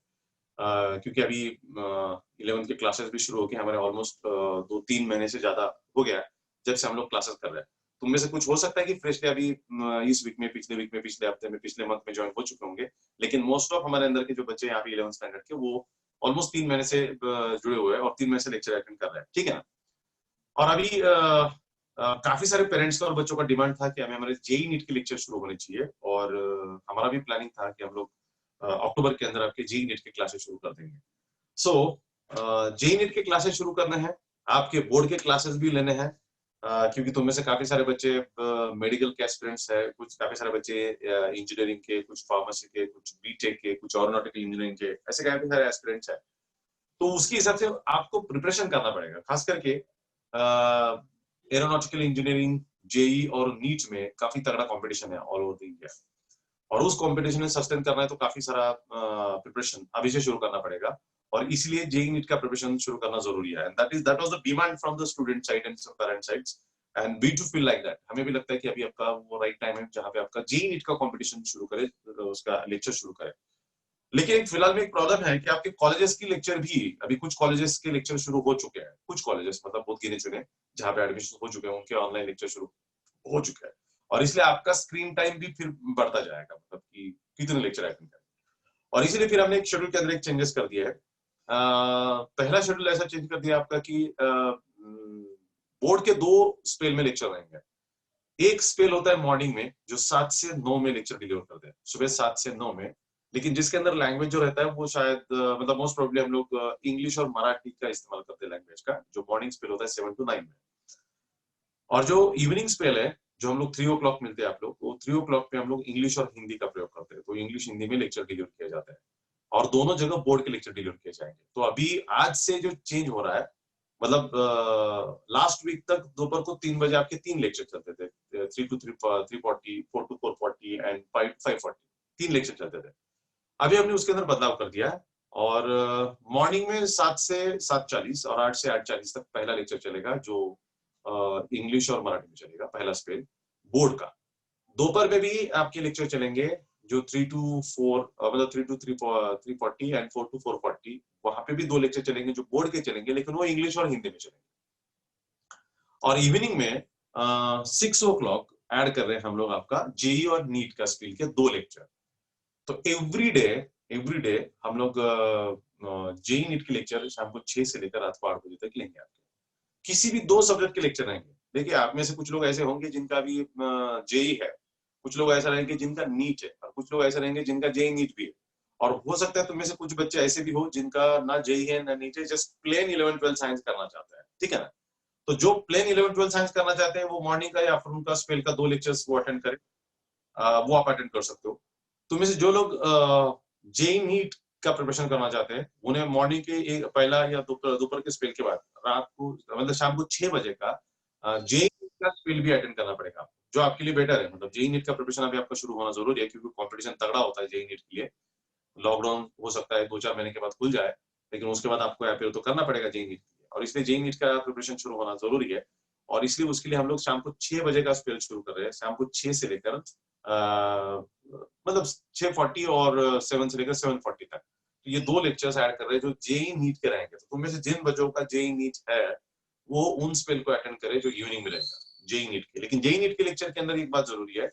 क्योंकि अभी 11th के क्लासेस भी शुरू हो गए हमारे, ऑलमोस्ट 2-3 महीने से ज्यादा हो गया जब से हम लोग क्लासेस कर रहे हैं। तुम में से कुछ हो सकता है कि फ्रेशली अभी इस वीक में, पिछले वीक में, पिछले हफ्ते में, पिछले मंथ में ज्वाइन हो चुके होंगे, लेकिन मोस्ट ऑफ हमारे अंदर के जो बच्चे यहाँ पे 11th स्टैंडर्ड के वो ऑलमोस्ट 3 महीने से जुड़े हुए हैं और 3 महीने से लेक्चर अटेंड कर रहे हैं, ठीक है ना? और अभी काफी सारे पेरेंट्स का और बच्चों का डिमांड था कि हमें हमारे जेई नीट के लेक्चर शुरू होने चाहिए और हमारा भी प्लानिंग था कि हम लोग अक्टूबर के अंदर आपके जेई नीट के क्लासेस शुरू कर देंगे। सो जेई नीट के क्लासेस शुरू करने हैं, आपके बोर्ड के क्लासेस भी लेने हैं क्योंकि तुम में से काफी सारे बच्चे मेडिकल के एस्पिरेंट्स है, कुछ काफी सारे बच्चे इंजीनियरिंग के, कुछ फार्मेसी के, कुछ बीटेक के, कुछ एरोनॉटिकल इंजीनियरिंग के, ऐसे काफी सारे एस्पिरेंट्स है। तो उसके हिसाब से आपको प्रिपरेशन करना पड़ेगा, खास करके एरोनॉटिकल इंजीनियरिंग, जेई और नीट में काफी तगड़ा कंपटीशन है ऑल ओवर द इंडिया, और उस कंपटीशन में सस्टेन करना है तो काफी सारा प्रिपरेशन अभी से शुरू करना पड़ेगा, और इसलिए जेई नीट का प्रिपरेशन शुरू करना जरूरी है। And that was the demand from the student side and parent sides, and we too feel like that. हमें भी लगता है कि अभी आपका वो राइट टाइम है जहां पे आपका जेई नीट का कंपटीशन शुरू करे, उसका लेक्चर शुरू करे। लेकिन फिलहाल में एक प्रॉब्लम है कि आपके कॉलेजेस की लेक्चर भी, अभी कुछ कॉलेजेस के लेक्चर शुरू हो चुके हैं, कुछ कॉलेजेस मतलब बहुत गिने चुने जहां पे एडमिशन हो चुके हैं उनके ऑनलाइन लेक्चर शुरू हो चुका है, और इसलिए आपका स्क्रीन टाइम भी फिर बढ़ता जाएगा, मतलब कि कितने लेक्चर अटेंड करें। और इसीलिए फिर हमने एक शेड्यूल के अंदर एक चेंजेस कर दिया है। पहला शेड्यूल ऐसा चेंज कर दिया आपका कि बोर्ड के 2 स्पेल में लेक्चर रहेंगे। एक स्पेल होता है मॉर्निंग में जो 7 से 9 में लेक्चर डिलीवर करते हैं, सुबह 7 से 9 में, लेकिन जिसके अंदर लैंग्वेज जो रहता है वो शायद मतलब मोस्ट प्रोबेबली हम लोग इंग्लिश और मराठी का इस्तेमाल करते हैं लैंग्वेज का, जो मॉर्निंग स्पेल होता है 7 to 9 में। और जो इवनिंग स्पेल है जो हम लोग 3 o'clock मिलते हैं आप लोग, वो 3 o'clock पे हम लोग इंग्लिश और हिंदी का प्रयोग करते हैं, तो इंग्लिश हिंदी में लेक्चर डिलीवर किया जाता है, और दोनों जगह बोर्ड के लेक्चर डिलीवर किए जाएंगे। तो अभी आज से जो चेंज हो रहा है, मतलब लास्ट वीक तक दोपहर को 3 बजे आपके 3 लेक्चर चलते थे, 3 to 3:40, 4 to 4:40 and 5 to 5:40, 3 lecture चलते थे। अभी हमने उसके अंदर बदलाव कर दिया है, और मॉर्निंग में 7 से 7:40 और 8 से 8:40 तक पहला लेक्चर चलेगा, जो इंग्लिश और मराठी में चलेगा, पहला स्पेल बोर्ड का। दोपहर में भी आपके लेक्चर चलेंगे जो 3 to 4, मतलब 3 to 3:40 एंड 4 to 4:40, वहां पे भी 2 लेक्चर चलेंगे जो बोर्ड के चलेंगे, लेकिन वो इंग्लिश और हिंदी में चलेंगे। और इवनिंग में 6 o'clock ऐड कर रहे हैं हम लोग आपका जेई और नीट का स्पेल के 2 लेक्चर। तो एवरी डे हम लोग जेई नीट के लेक्चर शाम को 6 से लेकर रात को 8 बजे तक लेंगे आपके। किसी भी 2 सब्जेक्ट के लेक्चर रहेंगे। देखिए, आप में से कुछ लोग ऐसे होंगे जिनका भी जेई है, कुछ लोग ऐसा रहेंगे जिनका नीट है, और कुछ लोग ऐसे रहेंगे जिनका जेई नीट भी है, और हो सकता है तुम में से कुछ बच्चे ऐसे भी हो जिनका ना जेई है ना नीट है, जस्ट प्लेन 11-12 साइंस करना चाहता है, ठीक है ना। तो जो प्लेन 11-12 साइंस करना चाहते हैं वो मॉर्निंग का या आफ्टरनून का स्पेल का 2 लेक्चर्स वो अटेंड करें, वो आप अटेंड कर सकते हो। तुम में से जो लोग जेई नीट का प्रिपरेशन करना चाहते हैं, उन्हें मॉर्निंग के पहला या दोपहर के स्पेल के बाद रात को, मतलब शाम को 6 बजे का जेई का स्पेल भी अटेंड करना पड़ेगा आपको, जो आपके लिए बेटर है। मतलब जेई नीट का प्रिपरेशन अभी आपका शुरू होना जरूरी है, क्योंकि कंपटीशन तगड़ा होता है जेई नीट के लिए। लॉकडाउन हो सकता है 2-4 महीने के बाद खुल जाए, लेकिन उसके बाद आपको अपेयर तो करना पड़ेगा जेई नीट के लिए, और इसलिए जेई नीट का प्रिपरेशन शुरू होना जरूरी है। और इसलिए उसके लिए हम लोग शाम को 6 बजे का स्पेल शुरू कर रहे हैं, शाम को 6 से लेकर मतलब 6:40 और 7 से लेकर 7:40 तक। तो ये 2 लेक्चर्स ऐड कर रहे हैं जो जेई नीट के रहेंगे। तो तुम में से जिन बच्चों का जेई नीट है वो उन स्पेल को अटेंड करे जो इवनिंग में रहेगा जेई नीट के। लेकिन जेई नीट के लेक्चर के अंदर एक बात जरूरी है,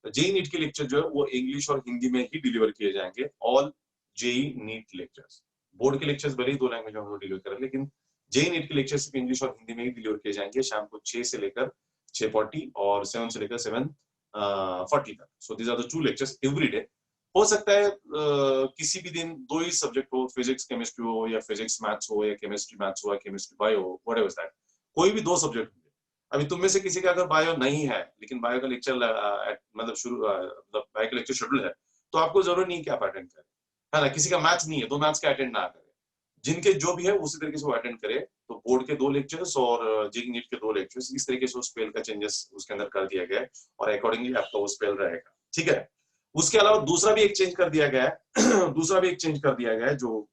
जेई नीट के लेक्चर जो है वो इंग्लिश और हिंदी में ही डिलीवर किए जाएंगे, all JEE NEET lectures. Board के लेक्चर्स भले ही 2 लैंग्वेज में हम लोग डिलीवर करें, लेकिन जेई नीट के लेक्चर सिर्फ इंग्लिश और हिंदी में ही डिलीवर किए जाएंगे, शाम को 6 से लेकर 6:40 और 7 से लेकर 7:40 तक। So these are the 2 lectures every day. हो सकता है किसी भी दिन 2 ही सब्जेक्ट हो, फिजिक्स केमिस्ट्री हो, या फिजिक्स मैथ्स हो, या केमिस्ट्री मैथ्स हो, या केमिस्ट्री बायो हो, व्हाटएवर दैट, कोई भी 2 सब्जेक्ट होंगे। अभी तुम में से किसी का अगर बायो नहीं है, लेकिन बायो का लेक्चर मतलब शुरू बायो का लेक्चर शेड्यूल है, तो आपको जरूरत नहीं कि आप अटेंड करें, है ना। किसी का मैथ्स नहीं है तो मैथ्स का अटेंड ना करें, जिनके जो भी है उसी तरीके से वो अटेंड करे। तो बोर्ड के 2 लेक्चर्स और जेई नीट के 2 लेक्चर्स, इस तरीके से उस स्पेल का चेंजेस उसके अंदर कर दिया गया है, और अकॉर्डिंगली आपका वो स्पेल रहेगा, ठीक है। उसके अलावा दूसरा भी एक चेंज कर दिया गया है दूसरा भी एक चेंज कर दिया गया है जो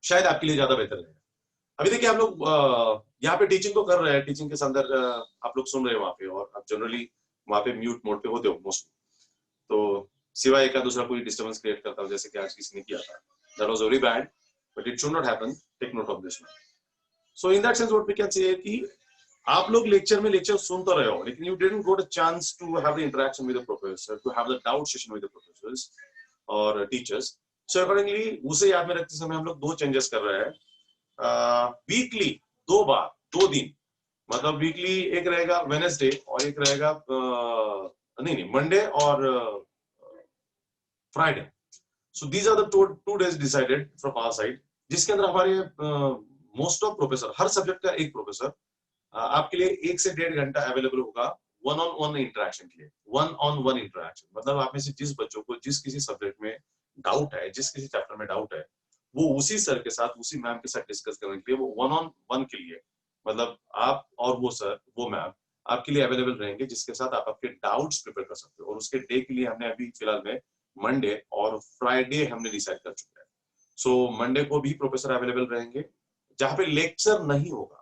शायद आपके लिए ज्यादा बेहतर रहेगा। अभी देखिए, आप लोग यहाँ पे टीचिंग तो कर रहे हैं, टीचिंग के अंदर आप लोग सुन रहे हो वहां पे, और आप जनरली वहां पे म्यूट मोड पे होते हो मोस्टली, तो सिवाय एक दूसरा कोई डिस्टर्बेंस क्रिएट करता हो जैसे कि आज किसी ने किया था, that was very bad, but it should not happen, take note of this. So in that sense what we can say कि आप लोग लेक्चर में लेक्चर सुन तो रहे हो, लेकिन you didn't got a chance to have the interaction with the professor, to have the doubt session with the professors और teachers. So accordingly उसे याद में रखते समय हम लोग 2 चेंजेस कर रहे हैं। वीकली 2 बार 2 दिन, मतलब वीकली एक रहेगा वेडनेसडे और एक रहेगा नहीं मंडे और Friday. So these are the 2 days decided from our side, जिसके अंदर हमारे मोस्ट ऑफ प्रोफेसर, हर सब्जेक्ट का एक प्रोफेसर आपके लिए 1 से 1.5 घंटा अवेलेबल होगा वन ऑन वन इंटरेक्शन के लिए। वन ऑन वन इंटरेक्शन मतलब आप में से जिस बच्चों को जिस किसी सब्जेक्ट में डाउट है, जिस किसी चैप्टर में डाउट है, वो उसी सर के साथ, उसी मैम के साथ डिस्कस करने के लिए वो वन ऑन वन के लिए, मतलब आप और वो सर, वो मैम आपके लिए अवेलेबल रहेंगे, जिसके साथ आप आपके डाउट्स प्रिपेयर कर सकते हो। और उसके डे के लिए हमने अभी फिलहाल में मंडे और फ्राइडे हमने डिसाइड कर चुके हैं। सो मंडे को भी प्रोफेसर अवेलेबल रहेंगे, जहाँ पे लेक्चर नहीं होगा।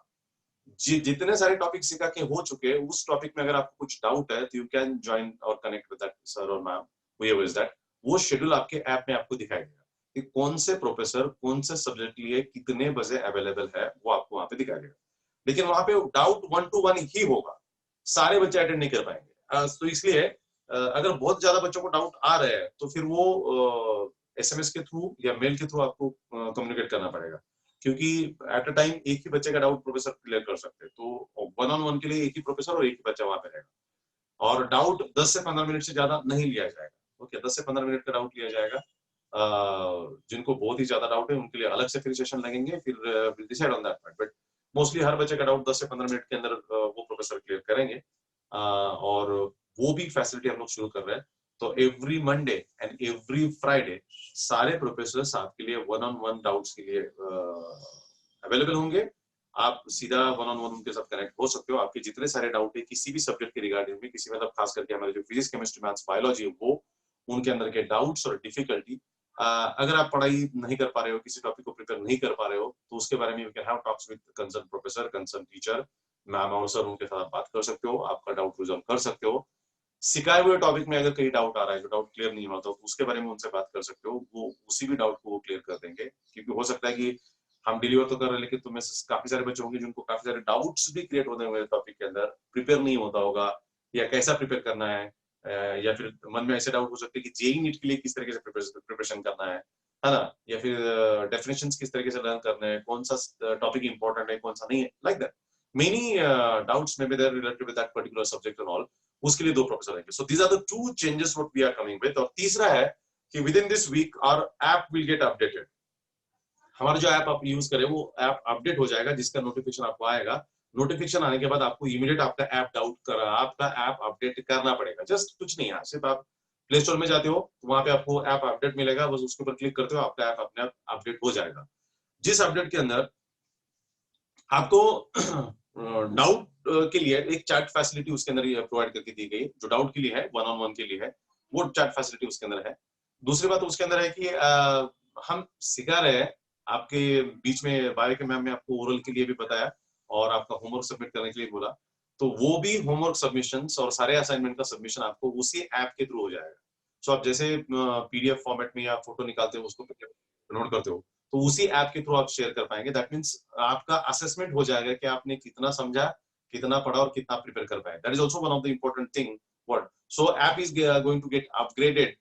जितने सारे टॉपिक सिखा के हो चुके हैं, उस टॉपिक में अगर आपको कुछ डाउट है तो यू कैन ज्वाइन और कनेक्ट विद दैट सर और मैम, व्होएवर इज दैट। वो शेड्यूल आपके ऐप में आपको दिखाई देगा कि कौन से प्रोफेसर कौन से सब्जेक्ट लिए कितने बजे अवेलेबल है, वो आपको वहां पे दिखाई देगा। लेकिन वहां पे डाउट 1 to 1 ही होगा, सारे बच्चे अटेंड नहीं कर पाएंगे। तो इसलिए अगर बहुत ज्यादा बच्चों को डाउट आ रहे हैं तो फिर वो एसएमएस के थ्रू या मेल के थ्रू आपको कम्युनिकेट करना पड़ेगा, क्योंकि एट अ टाइम एक ही बच्चे का डाउट प्रोफेसर क्लियर कर सकते हैं। तो वन ऑन वन के लिए एक ही प्रोफेसर और एक ही बच्चा वहां पे रहेगा। और डाउट 10 से 15 मिनट से ज्यादा नहीं लिया जाएगा। ओके, 10 से 15 मिनट का डाउट लिया जाएगा। जिनको बहुत ही ज्यादा डाउट है उनके लिए अलग से फिर सेशन लगेंगे, फिर decide on that point. But mostly हर बच्चे का डाउट 10 से 15 मिनट के अंदर वो प्रोफेसर क्लियर करेंगे। और वो भी फैसिलिटी हम लोग शुरू कर रहे हैं। तो every Monday and every Friday सारे प्रोफेसर आपके लिए वन ऑन वन डाउट्स के लिए अवेलेबल होंगे। आप सीधा वन ऑन वन उनके साथ कनेक्ट हो सकते हो। आपके जितने सारे डाउट है किसी भी सब्जेक्ट के रिगार्डिंग में, किसी मतलब खास करके हमारे जो फिजिक्स, केमिस्ट्री, मैथ्स, बायोलॉजी है, वो उनके अंदर के डाउट्स और डिफिकल्टी, अगर आप पढ़ाई नहीं कर पा रहे हो, किसी टॉपिक को प्रिपेयर नहीं कर पा रहे हो, तो उसके बारे में you can have talks with concern professor, concern teacher, ma'am और सर, उनके साथ बात कर सकते हो, आपका डाउट रिजॉल्व कर सकते हो। सिखाए हुए टॉपिक में अगर कहीं डाउट आ रहा है, जो डाउट क्लियर नहीं होता, तो उसके बारे में उनसे बात कर सकते हो, वो उसी भी डाउट को वो क्लियर कर देंगे। क्योंकि हो सकता है कि हम डिलीवर तो कर रहे हैं, लेकिन तुम्हें काफी सारे बच्चे होंगे जिनको काफी सारे डाउट्स भी क्रिएट होते होंगे टॉपिक के अंदर, प्रिपेयर नहीं होता होगा, या कैसा प्रिपेयर करना है, या फिर मन में ऐसे डाउट हो सकते हैं कि जेईई नीट के लिए किस तरीके से प्रिपरेशन करना है ना, या फिर डेफिनेशंस किस तरीके से लर्न करना है, कौन सा टॉपिक इंपॉर्टेंट है, कौन सा नहीं है, like that many doubts may be there related with that particular subject and all. उसके लिए 2 प्रोफेसर रहेंगे। So these are the 2 changes what we are coming with. और तीसरा है कि within this week our app will get updated. हमारा जो app आप यूज करें वो ऐप अपडेट हो जाएगा, जिसका नोटिफिकेशन आपको आएगा। नोटिफिकेशन आने के बाद आपको इमीडिएट आपका ऐप अपडेट करना पड़ेगा। जस्ट कुछ नहीं है, सिर्फ आप प्ले स्टोर में जाते हो, वहां पे आपको ऐप अपडेट मिलेगा, बस उसके ऊपर क्लिक करते हो, आपका ऐप अपने आप अपडेट हो जाएगा। जिस अपडेट के अंदर आपको डाउट के लिए एक चैट फैसिलिटी उसके अंदर प्रोवाइड करके दी गई, जो डाउट के लिए है, वन ऑन वन के लिए है, वो चैट फैसिलिटी उसके अंदर है। दूसरी बात उसके अंदर है कि हम सिखा रहे हैं, आपके बीच में बायो के मैम ने आपको ओरल के लिए भी बताया और आपका होमवर्क सबमिट करने के लिए बोला, तो वो भी होमवर्क सबमिशंस और सारे असाइनमेंट का सबमिशन आपको उसी ऐप के थ्रू हो जाएगा। सो आप जैसे पीडीएफ फॉर्मेट में या फोटो निकालते हो, उसको नोट करते हो, तो उसी ऐप के थ्रू आप शेयर कर पाएंगे। दैट मीन्स आपका असेसमेंट हो जाएगा कि आपने कितना समझा, कितना पढ़ा और कितना प्रिपेयर कर पाए। That is also one of the important thing what. So app is going to get upgraded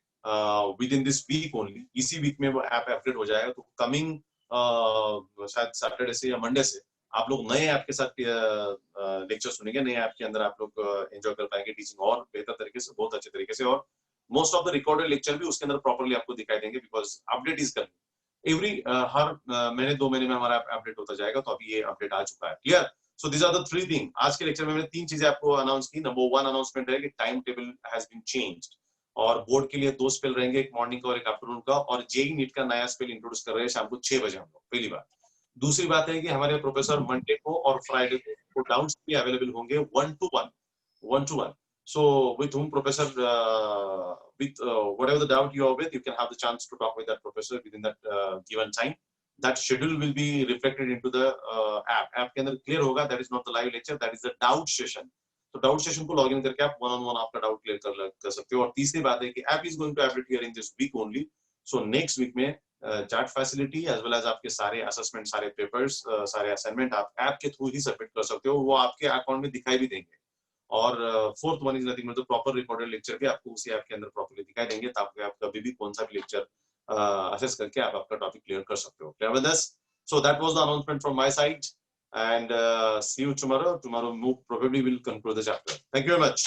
within this week only. इसी वीक में वो ऐप अपग्रेड हो जाएगा। तो कमिंग शायद सैटरडे से या मंडे से आप लोग नए ऐप के साथ लेक्चर सुनेंगे। नए ऐप के अंदर आप लोग एंजॉय कर पाएंगे टीचिंग और बेहतर तरीके से, बहुत अच्छे तरीके से। और most of the recorded lecture भी उसके अंदर प्रॉपर्ली आपको दिखाई देंगे, because update is coming every हर महीने 2 महीने में हमारा अपडेट होता जाएगा। तो अभी ये अपडेट आ चुका है। Clear? So this are the 3 thing. आज के लेक्चर में मैंने 3 चीजें आपको अनाउंस की। नंबर 1 अनाउंसमेंट है कि time table has been changed, और बोर्ड के लिए 2 स्पेल रहेंगे, एक मॉर्निंग का और एक आफ्टरनून का। और जेईई नीट का नया स्पेल इंट्रोड्यूस कर रहे हैं शाम को 6 बजे हम लोग, पहली बात। दूसरी बात है कि हमारे प्रोफेसर मंडे को और फ्राइडे को डाउट्स भी अवेलेबल होंगे 1 to 1 so with whom professor with whatever the doubt you are with, you can have the chance to talk with that professor within that given time. That schedule will be reflected into the app के अंदर clear होगा। that is not the live lecture, that is the doubt session। तो doubt session को login करके आप one on one आपका doubt clear कर सकते हो। और तीसरी बात है कि app is going to update here in this week only. So next week में chat facility as well as आपके सारे असेसमेंट, सारे पेपर्स, सारे असाइनमेंट आप ऐप के थ्रू ही सबमिट कर सकते हो। वो आपके अकाउंट में दिखाई भी देंगे। और फोर्थ वन इज नथिंग मतलब प्रॉपर रिकॉर्डेड लेक्चर भी आपको उसी ऐप के अंदर प्रॉपर्ली दिखाई देंगे, ताकि आप कभी भी कौन सा भी लेक्चर असेस करके आप आपका टॉपिक क्लियर कर सकते हो। Clear with this? So that was the announcement from my side, and see you tomorrow. Tomorrow, probably will conclude the chapter. Thank you very much.